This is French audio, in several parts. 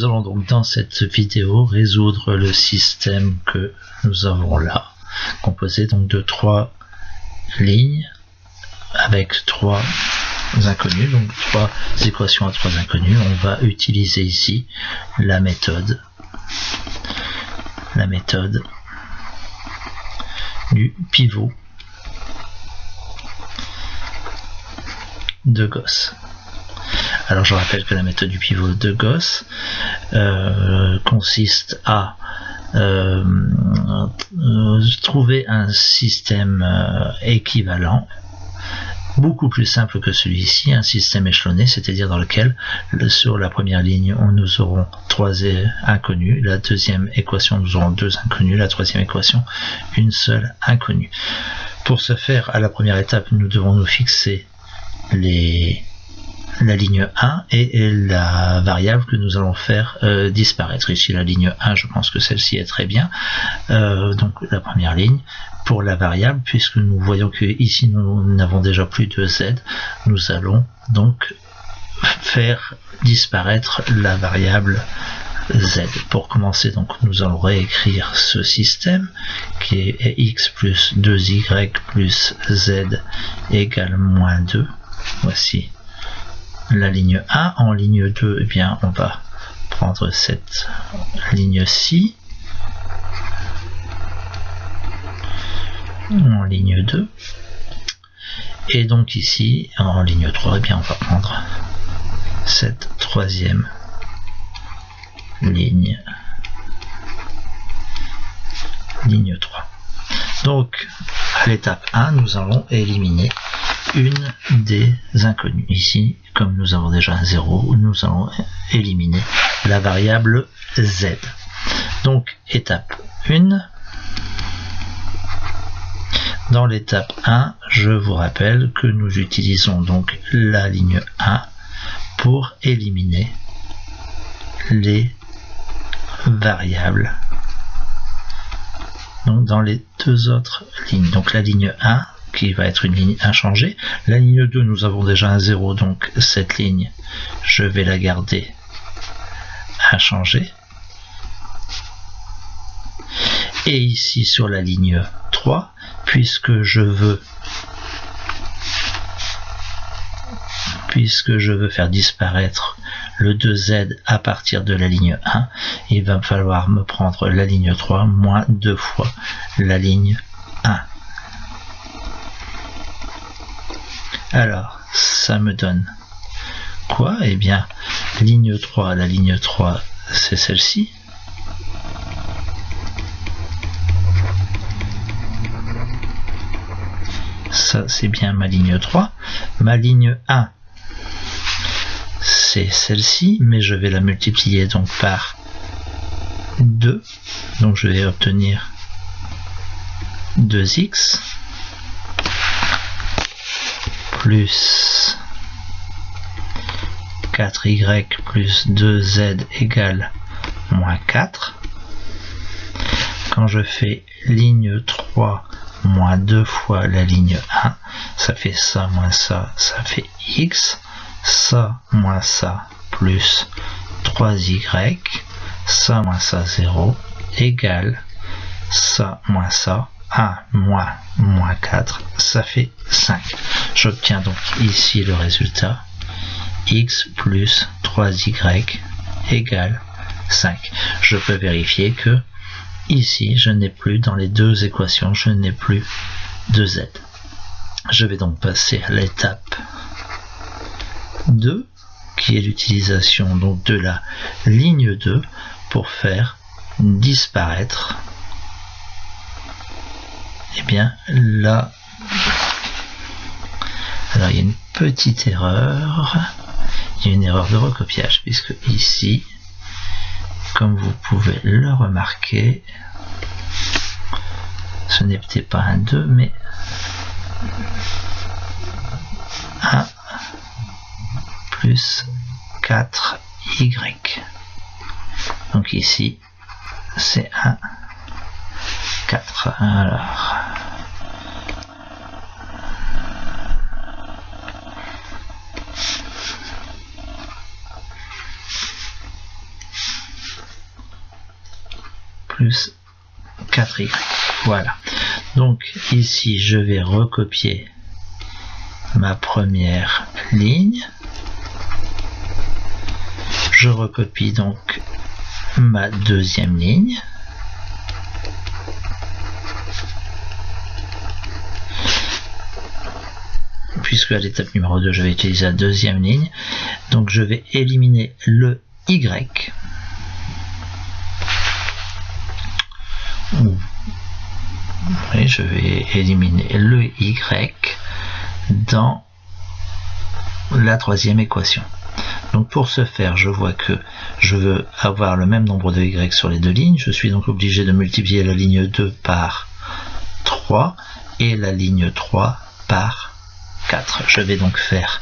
Nous allons donc dans cette vidéo résoudre le système que nous avons là, composé donc de 3 lignes avec 3 inconnus, donc 3 équations à 3 inconnus. On va utiliser ici la méthode du pivot de Gauss. Alors je rappelle que la méthode du pivot de Gauss consiste à trouver un système équivalent, beaucoup plus simple que celui-ci, un système échelonné, c'est-à-dire dans lequel sur la première ligne nous aurons 3 inconnus, la deuxième équation nous aurons 2 inconnus, la troisième équation une seule inconnue. Pour ce faire, à la première étape, nous devons nous fixer la ligne 1 et la variable que nous allons faire disparaître. Ici la ligne 1, je pense que celle-ci est très bien. Donc la première ligne. Pour la variable, puisque nous voyons que ici nous n'avons déjà plus de z, nous allons donc faire disparaître la variable z. Pour commencer, donc nous allons réécrire ce système qui est x plus 2y plus z égale moins 2. Voici la ligne 1. En ligne 2, eh bien, on va prendre cette ligne-ci en ligne 2. Et donc ici, en ligne 3, eh bien, on va prendre cette troisième ligne 3. Donc, à l'étape 1, nous allons éliminer une des inconnues. Ici, comme nous avons déjà un 0, nous allons éliminer la variable z. Donc, étape 1. Dans l'étape 1, je vous rappelle que nous utilisons donc la ligne 1 pour éliminer les variables. Donc dans les deux autres lignes, donc la ligne 1 qui va être une ligne inchangée, la ligne 2 nous avons déjà un 0, donc cette ligne je vais la garder inchangée. Et ici sur la ligne 3, puisque je veux faire disparaître le 2z à partir de la ligne 1, il va falloir me prendre la ligne 3 moins 2 fois la ligne 1. Alors, ça me donne quoi? Eh bien, ligne 3, la ligne 3, c'est celle-ci. Ça, c'est bien ma ligne 3. Ma ligne 1, c'est celle-ci, mais je vais la multiplier donc par 2. Donc je vais obtenir 2x plus 4y plus 2z égale moins 4. Quand je fais ligne 3 moins 2 fois la ligne 1, ça fait ça moins ça, ça fait x, ça moins ça plus 3y, ça moins ça 0, égale ça moins ça, 1 moins 4, ça fait 5. J'obtiens donc ici le résultat, x plus 3y égale 5. Je peux vérifier que ici, je n'ai plus, dans les deux équations, je n'ai plus de z. Je vais donc passer à l'étape 2, qui est l'utilisation donc de la ligne 2 pour faire disparaître, eh bien, là, alors il y a une petite erreur, il y a une erreur de recopiage, puisque ici, comme vous pouvez le remarquer, ce n'est peut-être pas un 2, mais un plus 4y. Donc ici, c'est un 4. Alors, plus 4y. Voilà. Donc ici, je vais recopier ma première ligne. Je recopie donc ma deuxième ligne. Puisque à l'étape numéro 2, je vais utiliser la deuxième ligne. Donc je vais éliminer le y. Oui, je vais éliminer le y dans la troisième équation. Donc pour ce faire, je vois que je veux avoir le même nombre de y sur les deux lignes. Je suis donc obligé de multiplier la ligne 2 par 3 et la ligne 3 par 4. Je vais donc faire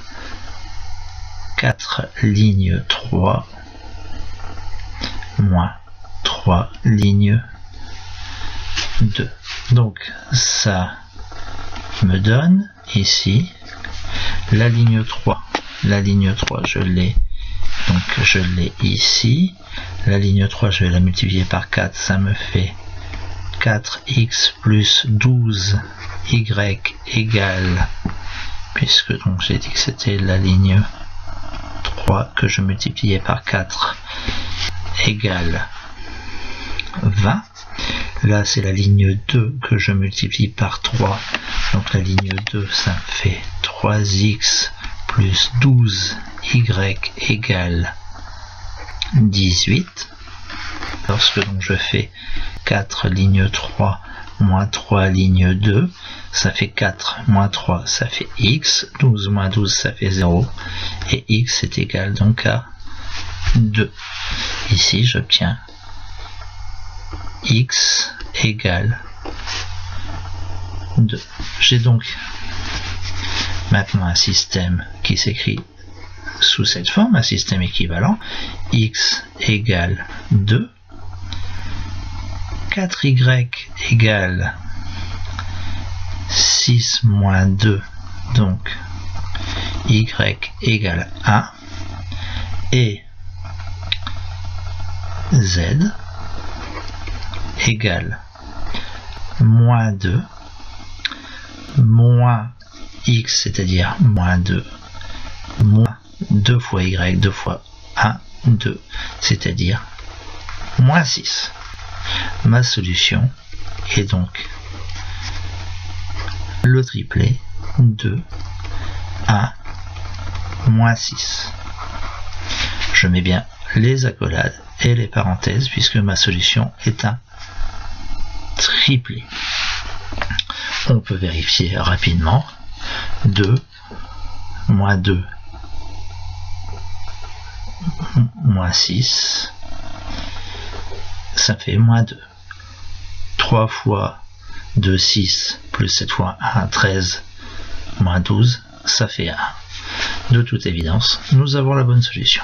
4 lignes 3 moins 3 lignes 2. Donc ça me donne ici la ligne 3. La ligne 3, je l'ai. Donc je l'ai ici. La ligne 3, je vais la multiplier par 4. Ça me fait 4x plus 12y égale, puisque donc j'ai dit que c'était la ligne 3 que je multipliais par 4 égale 20. Là, c'est la ligne 2 que je multiplie par 3. Donc la ligne 2, ça me fait 3x plus 12y égale 18. Lorsque donc je fais 4 ligne 3 moins 3 ligne 2, ça fait 4 moins 3, ça fait x. 12 moins 12, ça fait 0. Et x est égal donc à 2. Ici, j'obtiens x égale 2. J'ai donc maintenant un système qui s'écrit sous cette forme, un système équivalent. X égale 2. 4y égale 6 moins 2, donc y égale 1. Et z égale moins 2 moins x, c'est-à-dire moins 2, moins 2 fois y, 2 fois 1, 2, c'est-à-dire moins 6. Ma solution est donc le triplet 2, 1, moins 6. Je mets bien les accolades et les parenthèses puisque ma solution est un triplet. On peut vérifier rapidement. 2 moins 2 moins 6, ça fait moins 2. 3 fois 2, 6, plus 7 fois 1, 13, moins 12, ça fait 1. De toute évidence, nous avons la bonne solution.